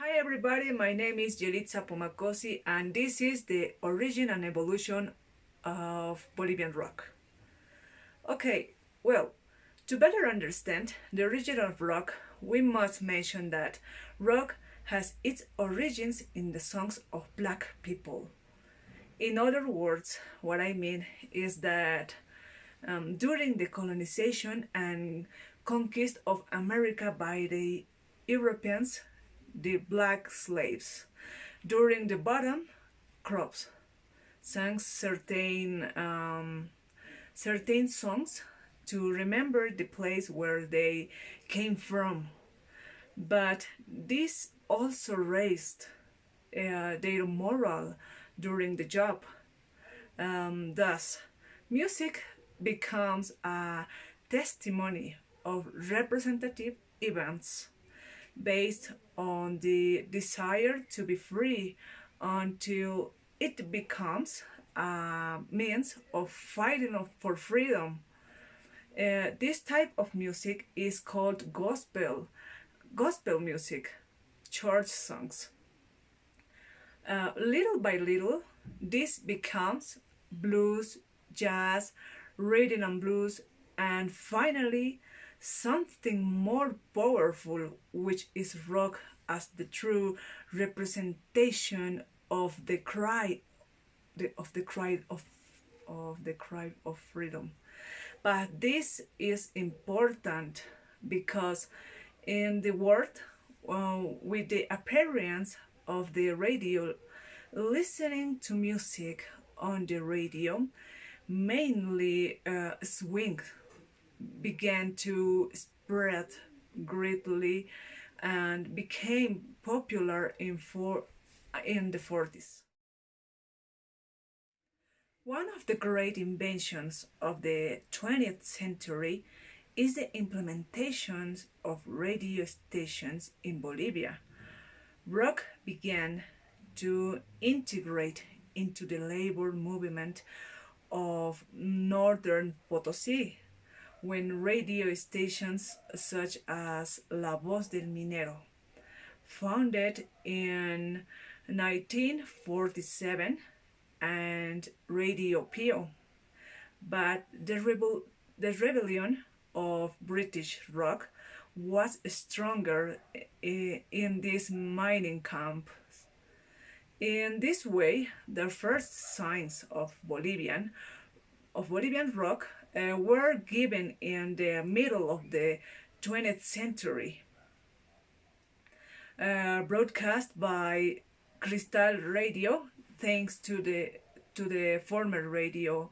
Hi everybody, my name is Yelizta Pomacosi and this is the origin and evolution of Bolivian rock. Okay, well, to better understand the origin of rock, we must mention that rock has its origins in the songs of black people. In other words, what I mean is that during the colonization and conquest of America by the Europeans, the black slaves, during the bottom crops, sang certain songs to remember the place where they came from. But this also raised their morale during the job. Thus, music becomes a testimony of representative events based on the desire to be free until it becomes a means of fighting for freedom. This type of music is called gospel music, church songs. Little by little, this becomes blues, jazz, rhythm and blues, and finally something more powerful, which is rock as the true representation of the cry, of the cry of freedom. But this is important because in the world, with the appearance of the radio, listening to music on the radio, mainly swing, began to spread greatly and became popular in the 40s. One of the great inventions of the 20th century is the implementation of radio stations in Bolivia. Rock began to integrate into the labor movement of northern Potosí when radio stations such as La Voz del Minero, founded in 1947, and Radio Pio. But the rebellion of British rock was stronger in these mining camps. In this way, the first signs of Bolivian rock were given in the middle of the 20th century, broadcast by Crystal Radio, thanks to the former radio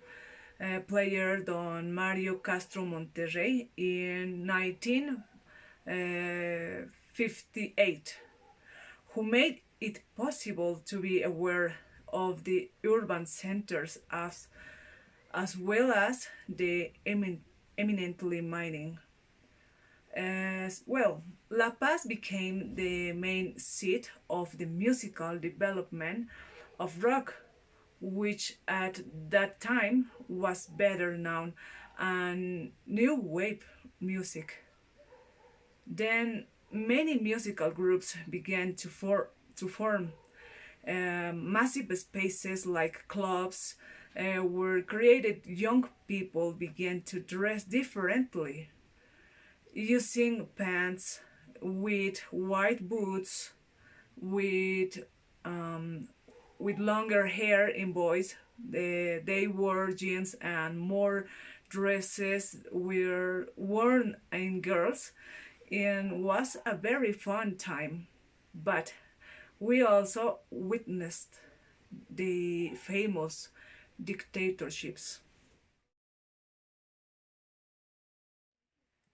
player Don Mario Castro Monterrey in 1958, who made it possible to be aware of the urban centers as well as the eminently mining. As well, La Paz became the main seat of the musical development of rock, which at that time was better known as new wave music. Then many musical groups began to form. Massive spaces like clubs were created. Young people began to dress differently, using pants with white boots, with longer hair in boys. They wore jeans and more dresses were worn in girls, and was a very fun time. But we also witnessed the famous dictatorships.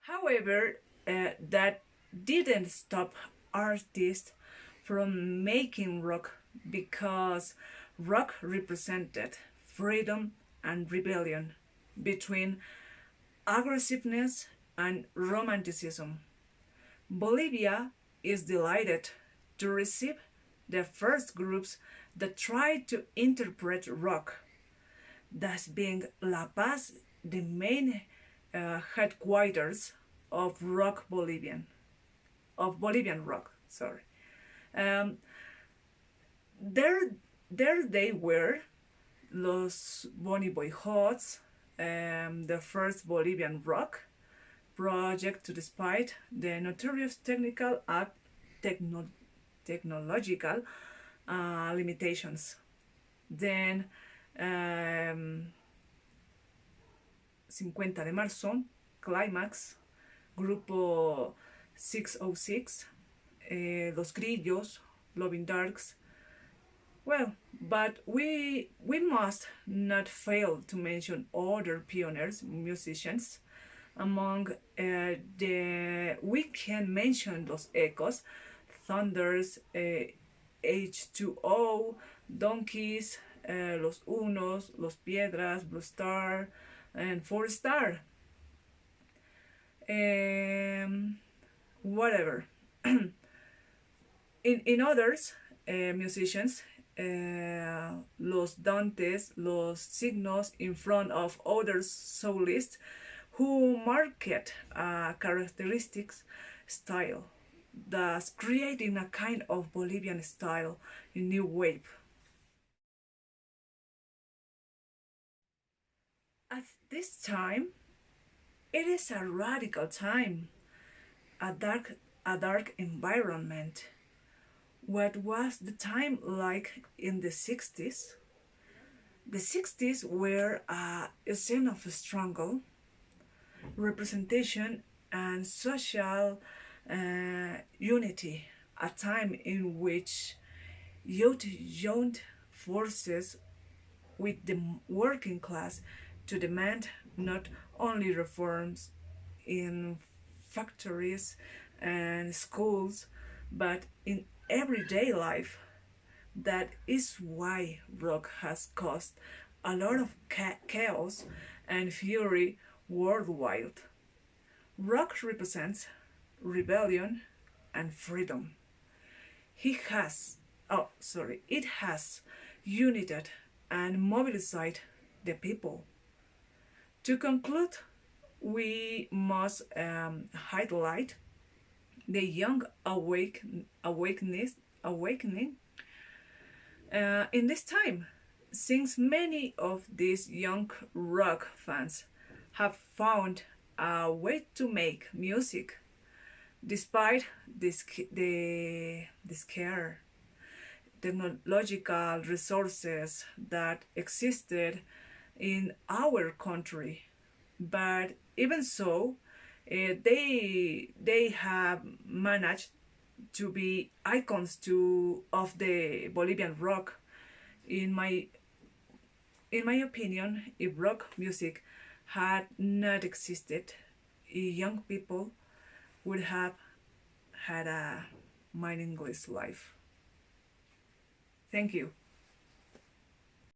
However, that didn't stop artists from making rock, because rock represented freedom and rebellion between aggressiveness and romanticism. Bolivia is delighted to receive the first groups that tried to interpret rock, thus being La Paz the main headquarters of Bolivian rock. Sorry. Um, there, there they were, Los Bonnie Boyhots, the first Bolivian rock project to despite the notorious technical and technological limitations. Then 50 de marzo, Climax, Grupo 606, Los Grillos, Loving Darks. Well, but we must not fail to mention other pioneers, musicians. Among we can mention Los Ecos, Thunders, H2O, Donkeys, Los Unos, Los Piedras, Blue Star, and Four Star. Whatever. in others, musicians, Los Dantes, Los Signos, in front of other soloists who market a characteristic style, thus creating a kind of Bolivian style in new wave. At this time, it is a radical time, a dark environment. What was the time like in the 60s? The 60s were a scene of struggle, representation, and social unity, a time in which youth joined forces with the working class to demand not only reforms in factories and schools, but in everyday life. That is why rock has caused a lot of chaos and fury worldwide. Rock represents rebellion and freedom. It has united and mobilized the people. To conclude, we must highlight the young awakening in this time, since many of these young rock fans have found a way to make music despite the scare technological resources that existed in our country. But even so, they have managed to be icons of the Bolivian rock. In my opinion, if rock music had not existed, young people would have had a meaningless life. Thank you.